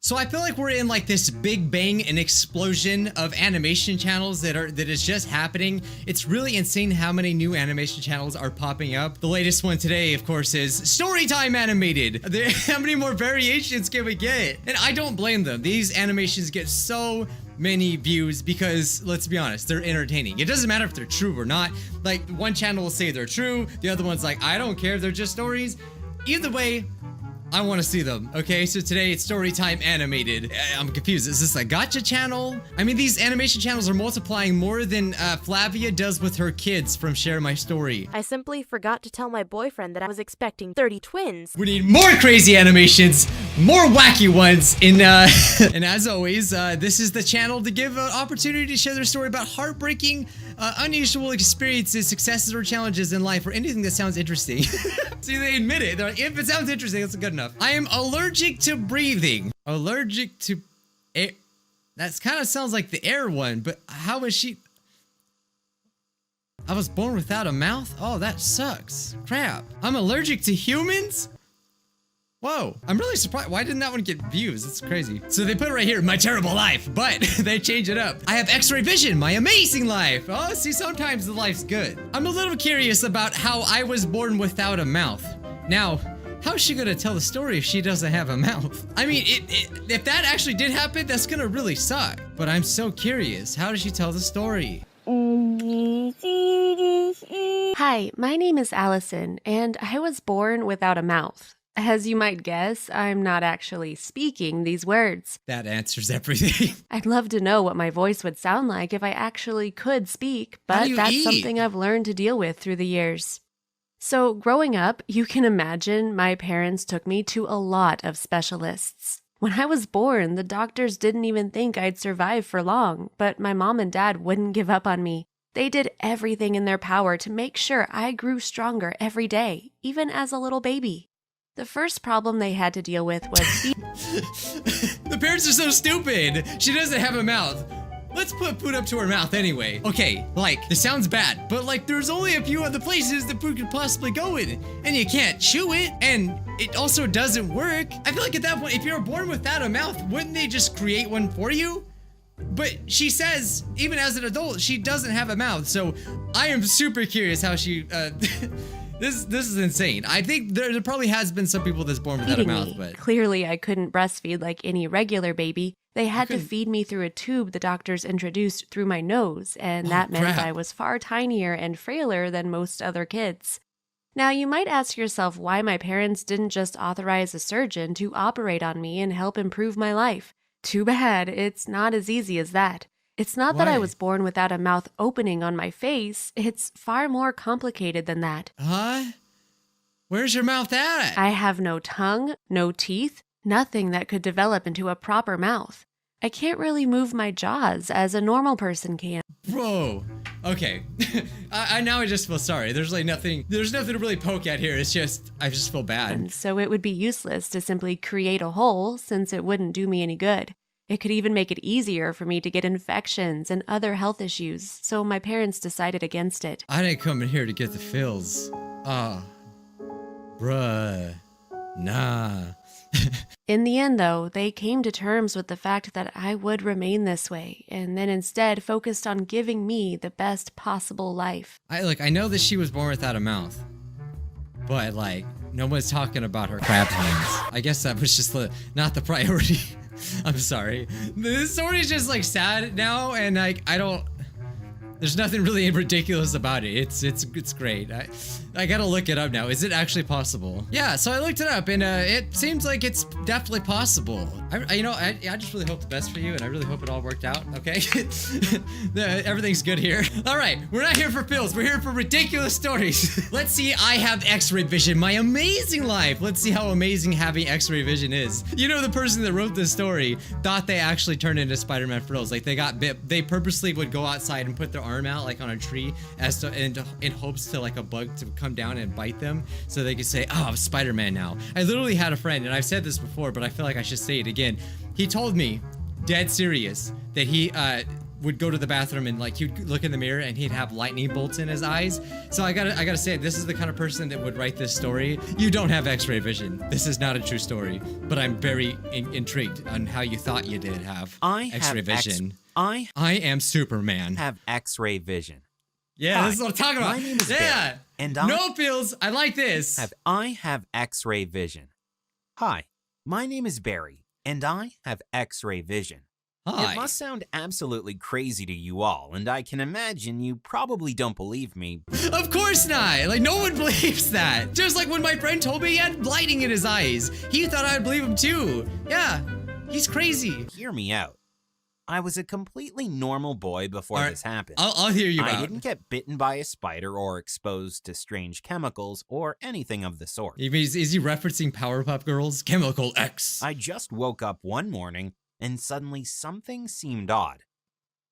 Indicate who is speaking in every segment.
Speaker 1: So I feel like we're in like this big bang and explosion of animation channels that is just happening. It's really insane how many new animation channels are popping up. The latest one today, of course, is Storytime Animated. How many more variations can we get? And I don't blame them. These animations get so many views because, let's be honest, they're entertaining. It doesn't matter if they're true or not. Like, one channel will say they're true, the other one's like, I don't care, they're just stories. Either way, I want to see them. Okay, so today it's Storytime Animated. I'm confused. Is this a gotcha channel? I mean, these animation channels are multiplying more than Flavia does with her kids from Share My Story.
Speaker 2: I simply forgot to tell my boyfriend that I was expecting 30 twins.
Speaker 1: We need more crazy animations, more wacky ones. And as always, this is the channel to give an opportunity to share their story about heartbreaking, unusual experiences, successes, or challenges in life, or anything that sounds interesting. See, they admit it. They're like, if it sounds interesting, that's good enough. I am allergic to breathing. Allergic to air. That kind of sounds like the air one, but how is she? I was born without a mouth? Oh, that sucks. Crap. I'm allergic to humans? Whoa, I'm really surprised. Why didn't that one get views? It's crazy. So they put it right here, my terrible life, but they change it up. I have Xray vision, my amazing life. Oh, see, sometimes the life's good. I'm a little curious about how I was born without a mouth. Now, how's she gonna tell the story if she doesn't have a mouth? I mean, if that actually did happen, that's gonna really suck. But I'm so curious, how does she tell the story?
Speaker 2: Hi, my name is Allison, and I was born without a mouth. As you might guess, I'm not actually speaking these words.
Speaker 1: That answers everything.
Speaker 2: I'd love to know what my voice would sound like if I actually could speak, but that's something I've learned to deal with through the years. So growing up, you can imagine my parents took me to a lot of specialists. When I was born, the doctors didn't even think I'd survive for long, but my mom and dad wouldn't give up on me. They did everything in their power to make sure I grew stronger every day, even as a little baby. The first problem they had to deal with was
Speaker 1: The parents are so stupid. She doesn't have a mouth. Let's put food up to her mouth anyway. Okay, like, this sounds bad, but like, there's only a few other places that food could possibly go in, and you can't chew it, and it also doesn't work. I feel like at that point, if you're born without a mouth, wouldn't they just create one for you? But she says, even as an adult, she doesn't have a mouth, so I am super curious how she, This is insane. I think there probably has been some people that's born without a mouth, but
Speaker 2: clearly I couldn't breastfeed like any regular baby. They had to feed me through a tube the doctors introduced through my nose, and that meant I was far tinier and frailer than most other kids. Now, you might ask yourself why my parents didn't just authorize a surgeon to operate on me and help improve my life. Too bad, it's not as easy as that. It's not that I was born without a mouth opening on my face. It's far more complicated than that.
Speaker 1: Huh? Where's your mouth at?
Speaker 2: I have no tongue, no teeth, nothing that could develop into a proper mouth. I can't really move my jaws as a normal person can.
Speaker 1: Bro, okay. Now I just feel sorry. There's nothing to really poke at here. It's just, I just feel bad.
Speaker 2: And so it would be useless to simply create a hole since it wouldn't do me any good. It could even make it easier for me to get infections and other health issues, so my parents decided against it.
Speaker 1: I didn't come in here to get the fills. Bruh. Nah.
Speaker 2: In the end, though, they came to terms with the fact that I would remain this way, and then instead focused on giving me the best possible life.
Speaker 1: I know that she was born without a mouth, but like, no one's talking about her crab hands. I guess that was just not the priority. I'm sorry. This story is just like sad now, and like there's nothing really ridiculous about it. It's great. I gotta look it up now. Is it actually possible? Yeah, so I looked it up, and it seems like it's definitely possible. I just really hope the best for you, and I really hope it all worked out, okay? Everything's good here. All right, we're not here for pills. We're here for ridiculous stories. Let's see, I have Xray vision, my amazing life. Let's see how amazing having Xray vision is. You know, the person that wrote this story thought they actually turned into Spider-Man for reals. Like, they got bit. They purposely would go outside and put their arm out, like on a tree, in hopes to like a bug to come down and bite them, so they could say, oh, I'm Spider-Man now. I literally had a friend, and I've said this before, but I feel like I should say it again. He told me, dead serious, that he would go to the bathroom and like he'd look in the mirror and he'd have lightning bolts in his eyes. So I gotta say, this is the kind of person that would write this story. You don't have X-ray vision. This is not a true story, but I'm very intrigued on how you thought you did have X-ray vision. I am Superman.
Speaker 3: Have X-ray vision.
Speaker 1: Yeah,
Speaker 3: Hi,
Speaker 1: this is what I'm talking about.
Speaker 3: my name is Barry, and
Speaker 1: no feels. I like this.
Speaker 3: I have X-ray vision. Hi, my name is Barry, and I have X-ray vision.
Speaker 1: Hi.
Speaker 3: It must sound absolutely crazy to you all, and I can imagine you probably don't believe me.
Speaker 1: Of course not. Like, no one believes that. Just like when my friend told me he had lightning in his eyes. He thought I'd believe him too. Yeah, he's crazy.
Speaker 3: Hear me out. I was a completely normal boy before this happened.
Speaker 1: I'll hear you out.
Speaker 3: I didn't get bitten by a spider or exposed to strange chemicals or anything of the sort.
Speaker 1: Is he referencing Powerpuff Girls? Chemical X.
Speaker 3: I just woke up one morning and suddenly something seemed odd.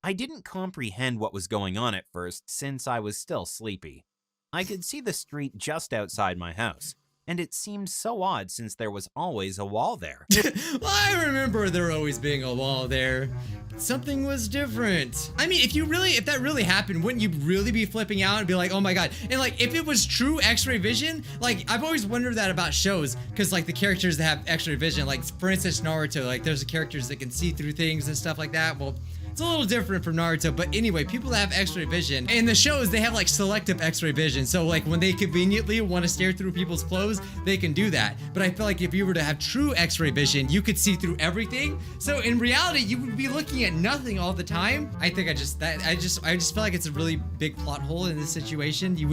Speaker 3: I didn't comprehend what was going on at first since I was still sleepy. I could see the street just outside my house, and it seemed so odd since there was always a wall there.
Speaker 1: Well, I remember there always being a wall there. Something was different. I mean, if that really happened, wouldn't you really be flipping out and be like, oh my god? And like, if it was true X-ray vision, like, I've always wondered that about shows, because like the characters that have X-ray vision, like for instance Naruto, like there's the characters that can see through things and stuff like that. Well, it's a little different from Naruto, but anyway, people that have X-ray vision, in the shows, they have like selective X-ray vision. So like when they conveniently want to stare through people's clothes, they can do that. But I feel like if you were to have true X-ray vision, you could see through everything. So in reality, you would be looking at nothing all the time. I think I just feel like it's a really big plot hole in this situation. You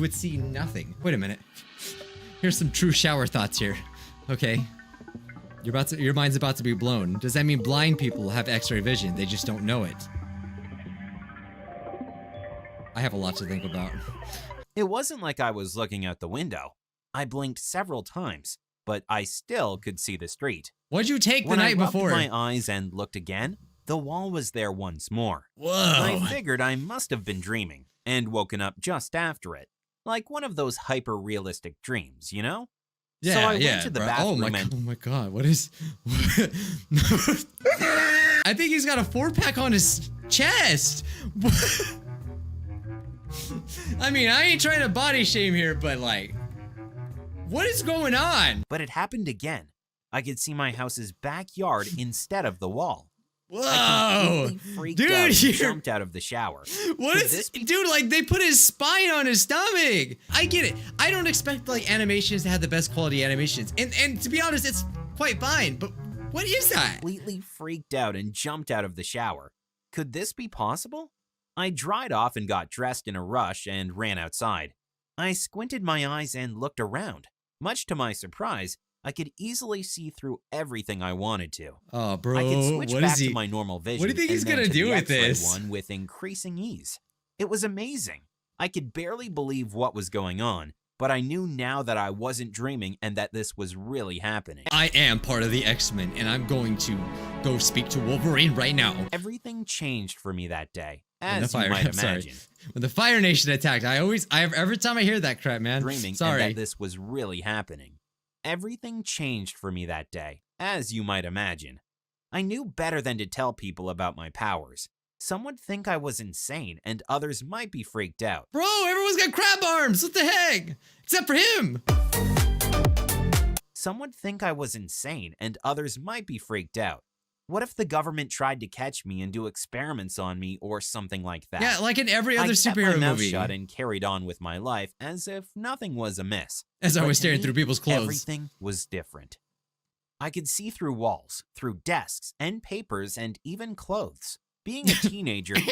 Speaker 1: would see nothing. Wait a minute. Here's some true shower thoughts here. Okay. Your mind's about to be blown. Does that mean blind people have X-ray vision? They just don't know it. I have a lot to think about.
Speaker 3: It wasn't like I was looking out the window. I blinked several times, but I still could see the street.
Speaker 1: What'd you take the night before?
Speaker 3: When I rubbed my eyes and looked again, the wall was there once more.
Speaker 1: Whoa.
Speaker 3: I figured I must have been dreaming and woken up just after it. Like one of those hyper-realistic dreams, you know?
Speaker 1: Yeah,
Speaker 3: so I went to the bathroom
Speaker 1: oh my god, what is... I think he's got a 4-pack on his chest. I mean, I ain't trying to body shame here, but like, what is going on?
Speaker 3: But it happened again. I could see my house's backyard instead of the wall.
Speaker 1: Whoa!
Speaker 3: I completely freaked out and jumped out of the shower.
Speaker 1: What is this? Dude, like, they put his spine on his stomach. I get it. I don't expect, like, animations to have the best quality animations. And to be honest, it's quite fine. But what is that?
Speaker 3: Completely freaked out and jumped out of the shower. Could this be possible? I dried off and got dressed in a rush and ran outside. I squinted my eyes and looked around. Much to my surprise, I could easily see through everything I wanted to.
Speaker 1: Oh, bro,
Speaker 3: I could switch back to my normal vision.
Speaker 1: What do you think he's gonna do with this?
Speaker 3: One with increasing ease. It was amazing. I could barely believe what was going on, but I knew now that I wasn't dreaming and that this was really happening.
Speaker 1: I am part of the X-Men, and I'm going to go speak to Wolverine right now.
Speaker 3: Everything changed for me that day, as you might imagine.
Speaker 1: When the Fire Nation attacked, every time I hear that crap, man.
Speaker 3: Dreaming and that this was really happening. Everything changed for me that day, as you might imagine. I knew better than to tell people about my powers. Some would think I was insane, and others might be freaked out.
Speaker 1: Bro, everyone's got crab arms! What the heck? Except for him!
Speaker 3: Some would think I was insane, and others might be freaked out. What if the government tried to catch me and do experiments on me or something like that?
Speaker 1: Yeah, like in every other superhero movie.
Speaker 3: I kept my mouth shut and carried on with my life as if nothing was amiss.
Speaker 1: As I was staring through people's clothes.
Speaker 3: Everything was different. I could see through walls, through desks and papers and even clothes. Being a teenager...
Speaker 1: so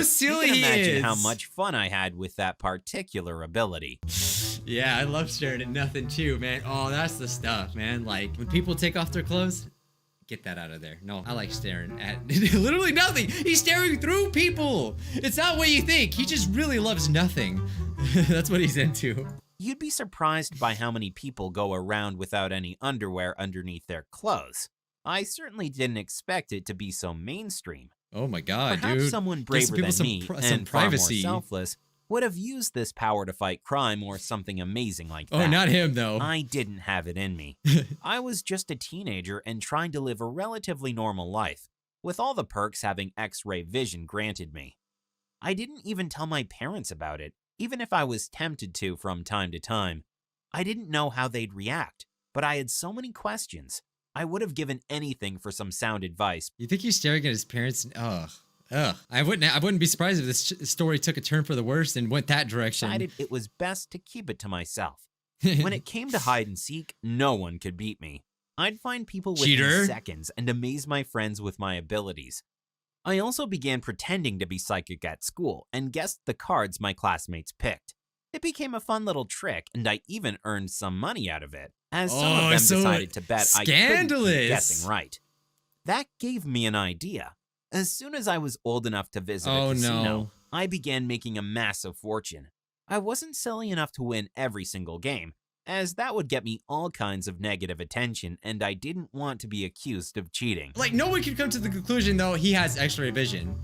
Speaker 1: silly
Speaker 3: you can imagine
Speaker 1: he is.
Speaker 3: how much fun I had with that particular ability.
Speaker 1: Yeah, I love staring at nothing too, man. Oh, that's the stuff, man. Like, when people take off their clothes, get that out of there. No, I like staring at literally nothing. He's staring through people. It's not what you think. He just really loves nothing. That's what he's into.
Speaker 3: You'd be surprised by how many people go around without any underwear underneath their clothes. I certainly didn't expect it to be so mainstream.
Speaker 1: Oh my god,
Speaker 3: Perhaps
Speaker 1: dude.
Speaker 3: someone braver than me and far more selfless would have used this power to fight crime or something amazing like that.
Speaker 1: Oh, not him, though.
Speaker 3: I didn't have it in me. I was just a teenager and trying to live a relatively normal life, with all the perks having X-ray vision granted me. I didn't even tell my parents about it, even if I was tempted to from time to time. I didn't know how they'd react, but I had so many questions. I would have given anything for some sound advice.
Speaker 1: You think he's staring at his parents? Ugh. I wouldn't be surprised if this story took a turn for the worse and went that direction.
Speaker 3: I decided it was best to keep it to myself. When it came to hide and seek, no one could beat me. I'd find people within seconds and amaze my friends with my abilities. I also began pretending to be psychic at school and guessed the cards my classmates picked. It became a fun little trick, and I even earned some money out of it, as some of them decided to bet I couldn't keep guessing right. That gave me an idea. As soon as I was old enough to visit a casino, I began making a massive fortune. I wasn't silly enough to win every single game, as that would get me all kinds of negative attention, and I didn't want to be accused of cheating.
Speaker 1: Like, no one could come to the conclusion, though, he has X-ray vision.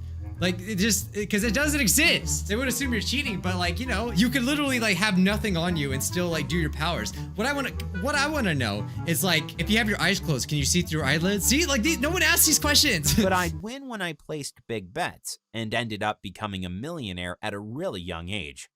Speaker 1: Like, it just, because it doesn't exist. They would assume you're cheating, but like, you know, you could literally like have nothing on you and still like do your powers. What I want to know is like, if you have your eyes closed, can you see through your eyelids? See, like no one asks these questions.
Speaker 3: But I'd win when I placed big bets and ended up becoming a millionaire at a really young age.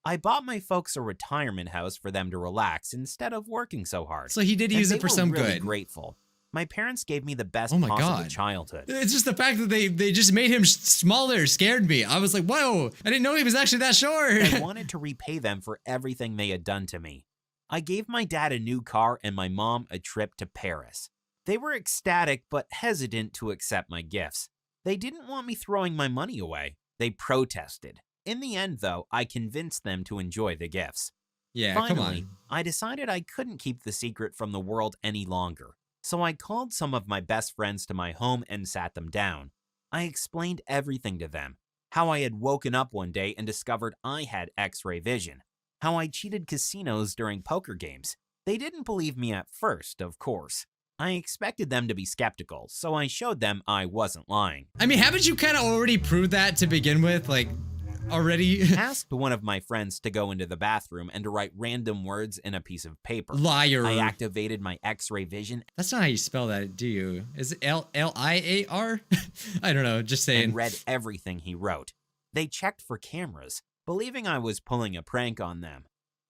Speaker 3: I bought my folks a retirement house for them to relax instead of working so hard.
Speaker 1: So he did use it for some good.
Speaker 3: They were really grateful. My parents gave me the best possible childhood.
Speaker 1: It's just the fact that they just made him smaller scared me. I was like, whoa, I didn't know he was actually that short.
Speaker 3: I wanted to repay them for everything they had done to me. I gave my dad a new car and my mom a trip to Paris. They were ecstatic but hesitant to accept my gifts. They didn't want me throwing my money away. They protested. In the end, though, I convinced them to enjoy the gifts.
Speaker 1: Yeah,
Speaker 3: Finally,
Speaker 1: come on.
Speaker 3: I decided I couldn't keep the secret from the world any longer. So I called some of my best friends to my home and sat them down. I explained everything to them. How I had woken up one day and discovered I had X-ray vision. How I cheated casinos during poker games. They didn't believe me at first, of course. I expected them to be skeptical, so I showed them I wasn't lying.
Speaker 1: I mean, haven't you kind of already proved that to begin with? Like, already?
Speaker 3: Asked one of my friends to go into the bathroom and to write random words in a piece of paper.
Speaker 1: Liar.
Speaker 3: I activated my X-ray vision.
Speaker 1: That's not how you spell that, do you? Is it L-I-A-R? I don't know, just saying.
Speaker 3: And read everything he wrote. They checked for cameras, believing I was pulling a prank on them.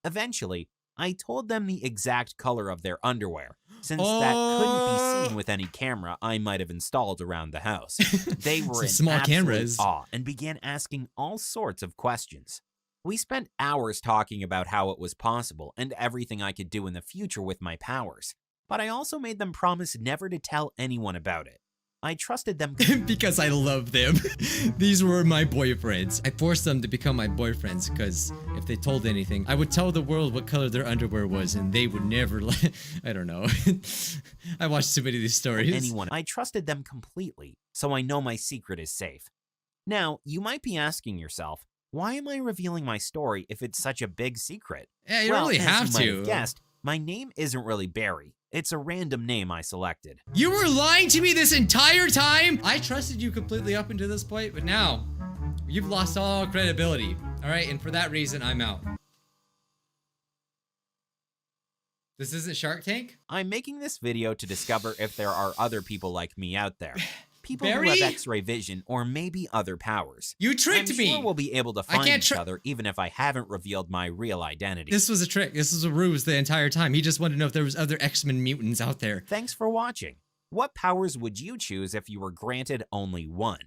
Speaker 3: Eventually, I told them the exact color of their underwear, since that couldn't be seen with any camera I might have installed around the house. They were in
Speaker 1: small cameras.
Speaker 3: awe and began asking all sorts of questions. We spent hours talking about how it was possible and everything I could do in the future with my powers, but I also made them promise never to tell anyone about it. I trusted them
Speaker 1: because I love them. These were my boyfriends. I forced them to become my boyfriends because if they told anything, I would tell the world what color their underwear was and they would never I don't know. I watched too many of these stories.
Speaker 3: Anyone. I trusted them completely, so I know my secret is safe. Now, you might be asking yourself, why am I revealing my story if it's such a big secret?
Speaker 1: Yeah, you really have
Speaker 3: as you
Speaker 1: to.
Speaker 3: Might have guessed, my name isn't really Barry. It's a random name I selected.
Speaker 1: You were lying to me this entire time? I trusted you completely up until this point, but now you've lost all credibility. All right, and for that reason, I'm out. This isn't Shark Tank?
Speaker 3: I'm making this video to discover if there are other people like me out there. People
Speaker 1: Barry?
Speaker 3: who have X-ray vision or maybe other powers.
Speaker 1: You tricked me.
Speaker 3: I'm sure we'll be able to find each other even if I haven't revealed my real identity.
Speaker 1: This was a trick. This was a ruse the entire time. He just wanted to know if there was other X-Men mutants out there.
Speaker 3: Thanks for watching. What powers would you choose if you were granted only one?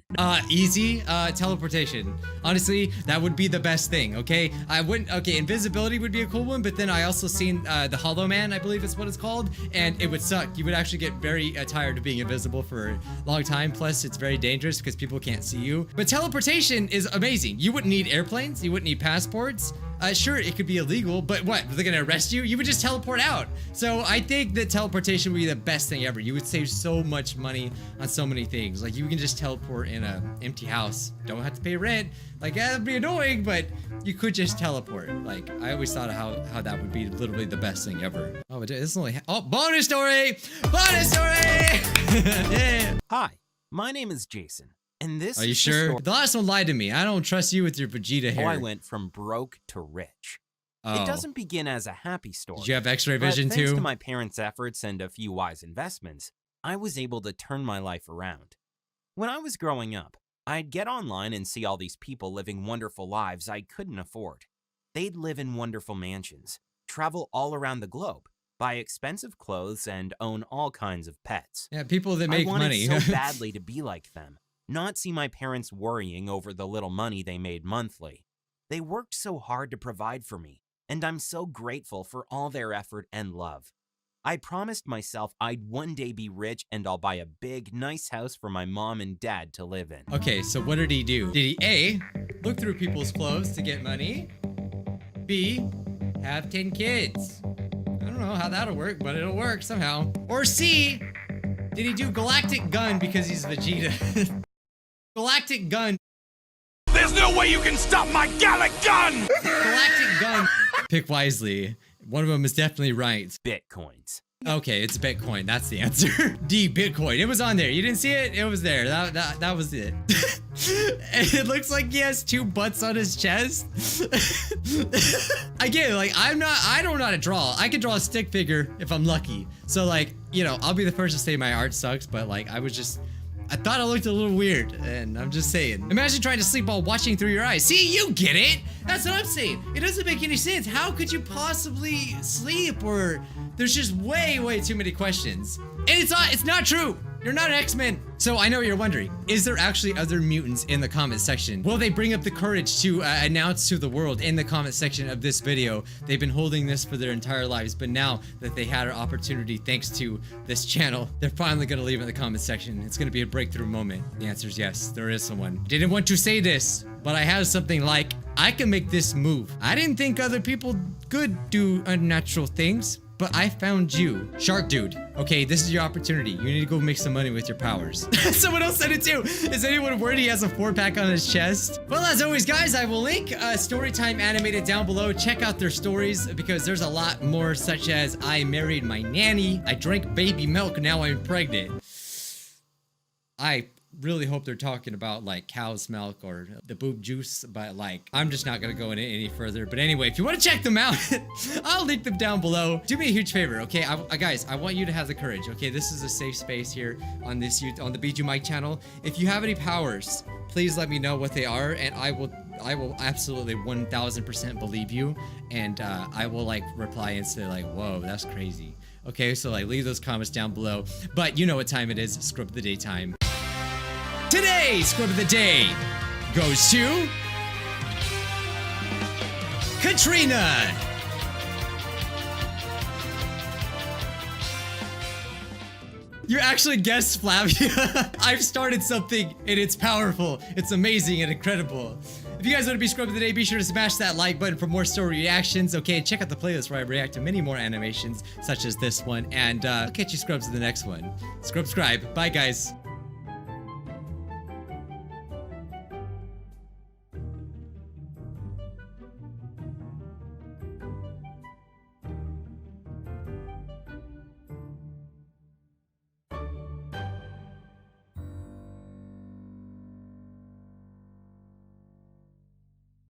Speaker 1: Easy, teleportation. Honestly, that would be the best thing, okay? Okay, invisibility would be a cool one, but then I also seen the Hollow Man, I believe is what it's called, and it would suck. You would actually get very tired of being invisible for a long time, plus it's very dangerous because people can't see you. But teleportation is amazing. You wouldn't need airplanes, you wouldn't need passports. Sure, it could be illegal, but what? They're gonna arrest you? You would just teleport out. So I think that teleportation would be the best thing ever. You would save so much money on so many things. Like you can just teleport in an empty house. Don't have to pay rent. Like that'd be annoying, but you could just teleport. Like I always thought of how that would be literally the best thing ever. Oh, but this is only bonus story! Bonus story! Yeah.
Speaker 3: Hi, my name is Jason. And this
Speaker 1: Are you
Speaker 3: is the
Speaker 1: sure?
Speaker 3: story
Speaker 1: The last one lied to me. I don't trust you with your Vegeta
Speaker 3: how
Speaker 1: hair.
Speaker 3: I went from broke to rich.
Speaker 1: Oh.
Speaker 3: It doesn't begin as a happy story.
Speaker 1: Did you have Xray
Speaker 3: But
Speaker 1: vision
Speaker 3: thanks
Speaker 1: too?
Speaker 3: to my parents' efforts and a few wise investments, I was able to turn my life around. When I was growing up, I'd get online and see all these people living wonderful lives I couldn't afford. They'd live in wonderful mansions, travel all around the globe, buy expensive clothes, and own all kinds of pets.
Speaker 1: Yeah, people that make
Speaker 3: I wanted
Speaker 1: money.
Speaker 3: so badly to be like them, not see my parents worrying over the little money they made monthly. They worked so hard to provide for me, and I'm so grateful for all their effort and love. I promised myself I'd one day be rich and I'll buy a big, nice house for my mom and dad to live in.
Speaker 1: Okay, so what did he do? Did he A, look through people's clothes to get money? B, have 10 kids? I don't know how that'll work, but it'll work somehow. Or C, did he do Galactic Gun because he's Vegeta? Galactic Gun.
Speaker 4: There's no way you can stop my Gallic gun!
Speaker 1: Galactic Gun. Pick wisely. One of them is definitely right.
Speaker 3: Bitcoins.
Speaker 1: Okay, it's Bitcoin. That's the answer. D, Bitcoin. It was on there. You didn't see it? It was there. That was it. And it looks like he has 2 butts on his chest. Again, like I don't know how to draw. I can draw a stick figure if I'm lucky. So like, you know, I'll be the first to say my art sucks, but like I thought it looked a little weird, and I'm just saying. Imagine trying to sleep while watching through your eyes. See, you get it. That's what I'm saying. It doesn't make any sense. How could you possibly sleep? Or there's just way too many questions. And it's not true. You're not an X-Men. So I know what you're wondering. Is there actually other mutants in the comment section? Will they bring up the courage to announce to the world in the comment section of this video? They've been holding this for their entire lives, but now that they had an opportunity thanks to this channel, they're finally gonna leave it in the comment section. It's gonna be a breakthrough moment. The answer is yes, there is someone. Didn't want to say this, but I have something like, I can make this move. I didn't think other people could do unnatural things, but I found you. Shark Dude. Okay, this is your opportunity. You need to go make some money with your powers. Someone else said it too. Is anyone worried he has a 4-pack on his chest? Well, as always, guys, I will link Storytime Animated down below. Check out their stories because there's a lot more, such as I married my nanny. I drank baby milk, now I'm pregnant. I really hope they're talking about like cow's milk or the boob juice, but like I'm just not gonna go into any further. But anyway, if you want to check them out, I'll link them down below. Do me a huge favor, okay? Guys, I want you to have the courage, okay? This is a safe space here on the Bijuu Mike channel. If you have any powers, please let me know what they are, and I will absolutely 1000% believe you, and I will like reply and say like, whoa, that's crazy. Okay, so like leave those comments down below. But you know what time it is, Scrub of the Day time. Today's Scrub of the Day goes to Katrina. You actually guessed Flavia. I've started something and it's powerful. It's amazing and incredible. If you guys want to be Scrub of the Day, be sure to smash that like button for more story reactions. Okay, check out the playlist where I react to many more animations such as this one. And I'll catch you Scrubs in the next one. Scrubscribe. Bye, guys.